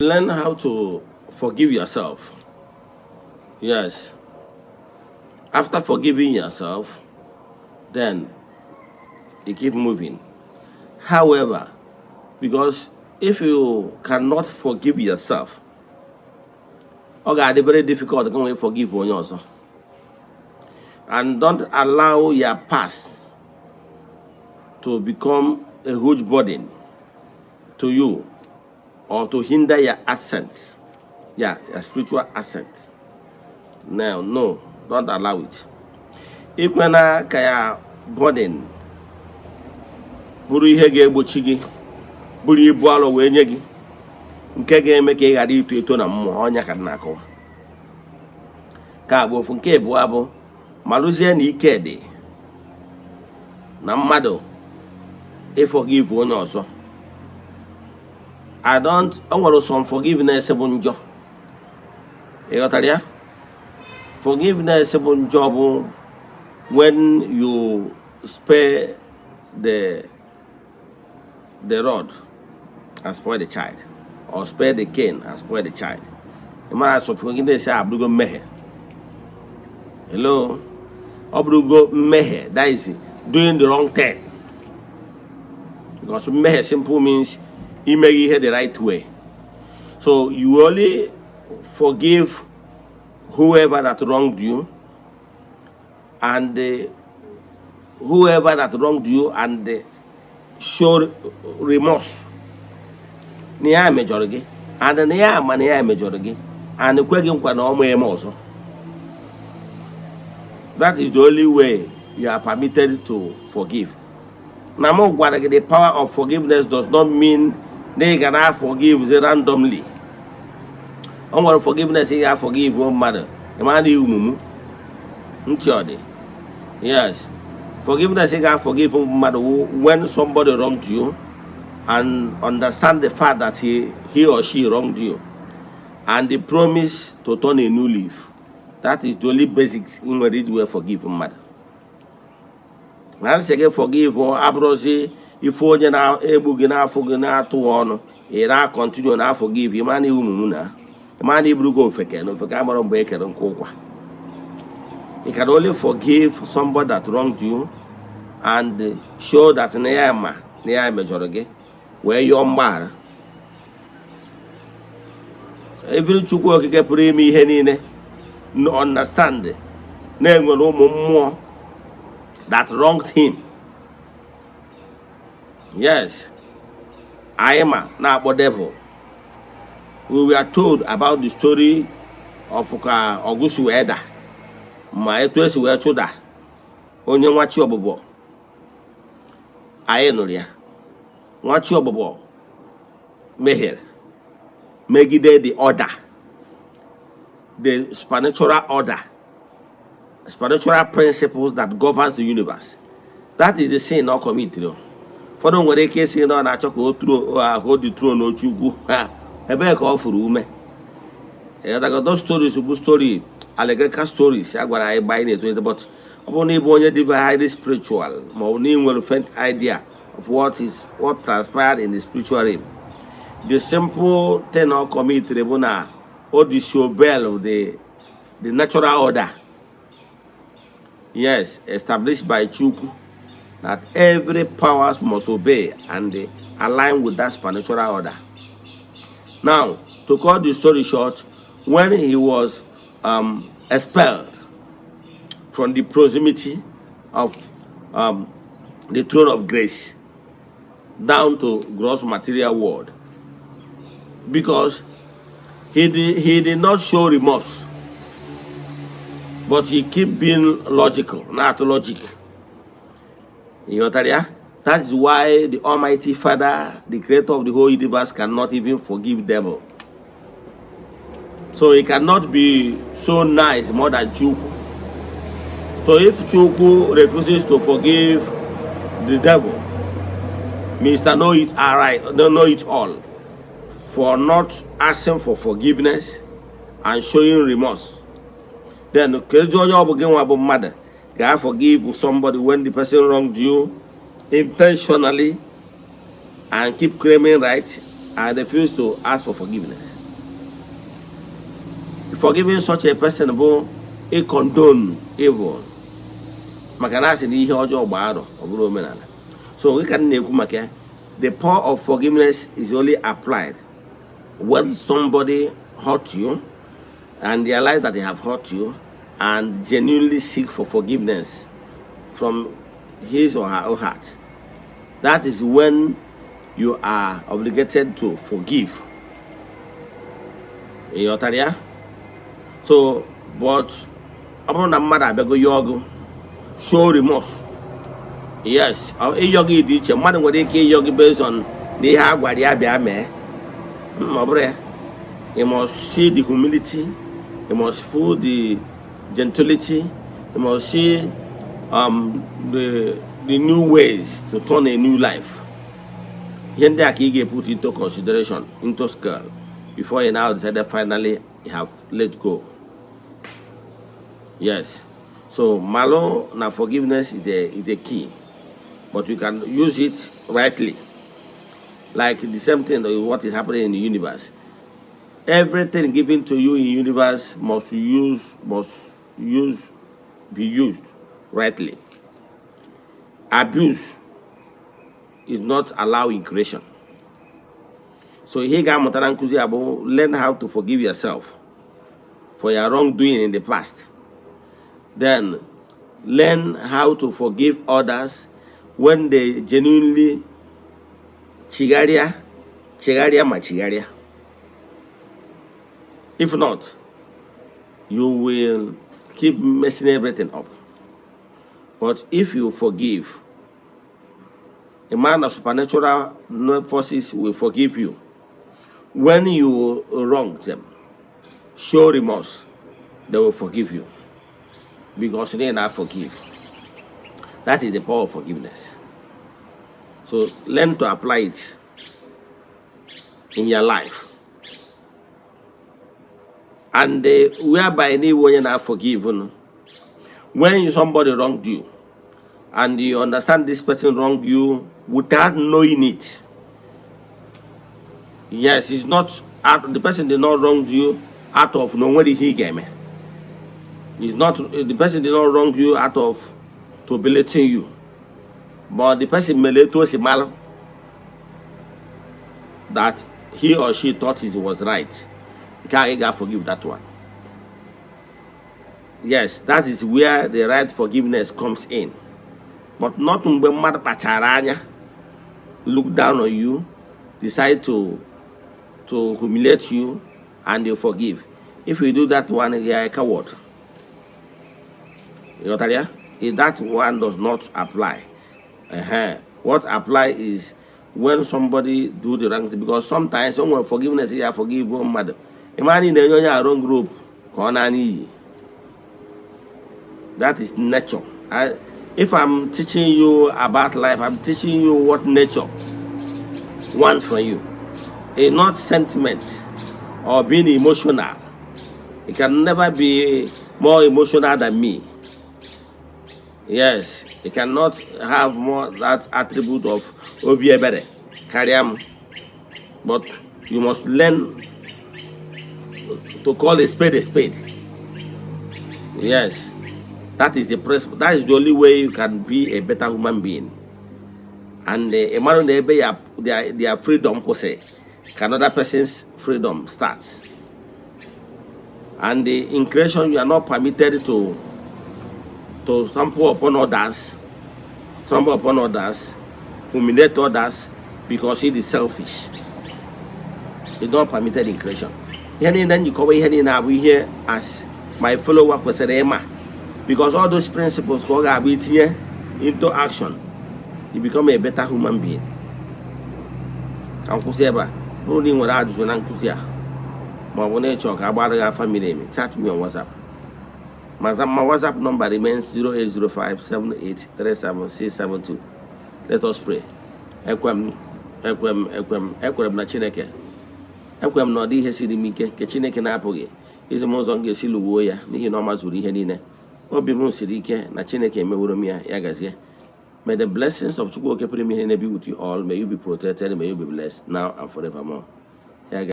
Learn how to forgive yourself. Yes. After forgiving yourself, then you keep moving. However, because if you cannot forgive yourself, okay, it's very difficult to forgive one also. And don't allow your past to become a huge burden to you or to hinder your assets. Yeah, your spiritual assets. No, don't allow it. Ikwena kaya burden bụrụ ihe ga-egbochi gị, bụrụ ibu alụ wee nye gị, nke ga-eme ka ị ghara ito eto na mmụọ. Ọnya ka na-akọwa ka bụ ofu. Nke bụ abụ malụzie na ike dị na mmadụ ịforgive onye ọzọ. O nwere some forgiveness bụ njọ. Ị ghọtara ya? Forgiveness bụ njọ bụ when you spare the rod and spoil the child, or spare the cane and spoil the child. The man has forgiveness say abrugo mehe. Hello? Abrugo mehe. That is doing the wrong thing. Because mehe simple means he make it the right way. So you only forgive whoever that wronged you, and whoever that wronged you, and show remorse. Niya majority, and niya mania majority, and the question kwa no more also. That is the only way you are permitted to forgive. Now, the power of forgiveness does not mean they cannot forgive randomly. On forgiveness, you have forgive one mother. The man you yes. Forgiveness, you can forgive one mother when somebody wronged you, and understand the fact that he or she wronged you, and the promise to turn a new leaf. That is the only basics in which we forgive one mother. Once again, forgive or abrosi. If you are able to forgive, you continue to forgive. You man, you can only forgive somebody that wronged you, and show that near majority where you are. Every chukwu get put me henine no understand no more that wronged him. Yes, I am a devil. We were told about the story of Ogbuefi Ezeana. Ma etu esi wee chụda onye nwachi ọbụbọ. Anyị nụrụ ya. Nwachi ọbụbọ mehiere megide the order, the supernatural order, spiritual principles that governs the universe. That is the sin not committed. For don't worry, case in on a chocolate hold the throne or chugu. A back off for women. Those stories, good story, allegorical stories. I got I buy it, but only one highly spiritual, more well felt idea of what transpired in the spiritual realm. The simple thing not committed, or the show bell of the natural order. Yes, established by Chukwu, that every powers must obey and they align with that supernatural order. Now, to cut the story short, when he was expelled from the proximity of the throne of grace down to gross material world, because he did not show remorse, but he kept being logical, not logic. You know that? That is why the Almighty Father, the creator of the whole universe, cannot even forgive devil. So he cannot be so nice more than Chukwu. So if Chukwu refuses to forgive the devil, Mr. Know It Alright, don't know it all, for not asking for forgiveness and showing remorse, then can forgive somebody when the person wronged you intentionally and keep claiming right and refuse to ask for forgiveness. Forgiving such a person will condone evil. Makanasi ni ihe ọjọọ gbaro oburu omenala. So we can ekwu maka the power of forgiveness is only applied when somebody hurt you and realize that they have hurt you and genuinely seek for forgiveness from his or her own heart. That is when you are obligated to forgive. So, but upon a matter bego yogo, show remorse. Yes, a yogi ditch, a mother would take yogi based on the Hagwadia me. You must see the humility, you must feel the gentility, you must see the new ways to turn a new life. Here they put into consideration, into scale, before you now decided finally you have let go. Yes. So malo na forgiveness is the key. But you can use it rightly. Like the same thing what is happening in the universe. Everything given to you in the universe must be used rightly. Abuse is not allowed in creation. So here learn how to forgive yourself for your wrongdoing in the past. Then learn how to forgive others when they genuinely chigaria. If not, you will keep messing everything up. But if you forgive, a man of supernatural forces will forgive you. When you wrong them, show remorse, they will forgive you. Because they not forgive. That is the power of forgiveness. So learn to apply it in your life. And whereby anyone you not forgiven, when somebody wronged you, and you understand this person wronged you without knowing it. Yes, it's not the person did not wrong you out of nowhere he came. It's not the person did not wrong you out of to belittle you, but the person to mal that he or she thought it was right. You can't forgive that one. Yes, that is where the right forgiveness comes in. But not when look down on you, decide to humiliate you, and you forgive. If you do that one, you are a coward. You know, if that one does not apply, what apply is when somebody do the wrong thing. Because sometimes someone forgiveness, you forgive one mother. Imagine the wrong group, that is nature. If I'm teaching you about life, I'm teaching you what nature wants from you. It's not sentiment or being emotional. It can never be more emotional than me. Yes, it cannot have more that attribute of obiebere, kariam. But you must learn to call a spade a spade. Yes. That is the only way you can be a better human being. And a man their freedom can another person's freedom starts. And in creation you are not permitted to trample upon others, humiliate others because it is selfish. It's not permitted in creation. Then you cover here as my fellow worker said, Emma. Because all those principles go into action, you become a better human being. Only when I do an family, chat me on WhatsApp. My WhatsApp number remains 0805783772. Let us pray. Ekwem na Chineke. Ekwem no di ihe siri m ike ke Chineke na-apụghị. Izi m ụzọ m ga-esi lụgbuo ya n'ihi na ọ mazuru ihe niile. Obi m siri ike na Chineke emeworo m ya gazie. May the blessings of Chukwu Oke pụrụ ime ihe be with you all. May you be protected. May you be blessed now and forevermore.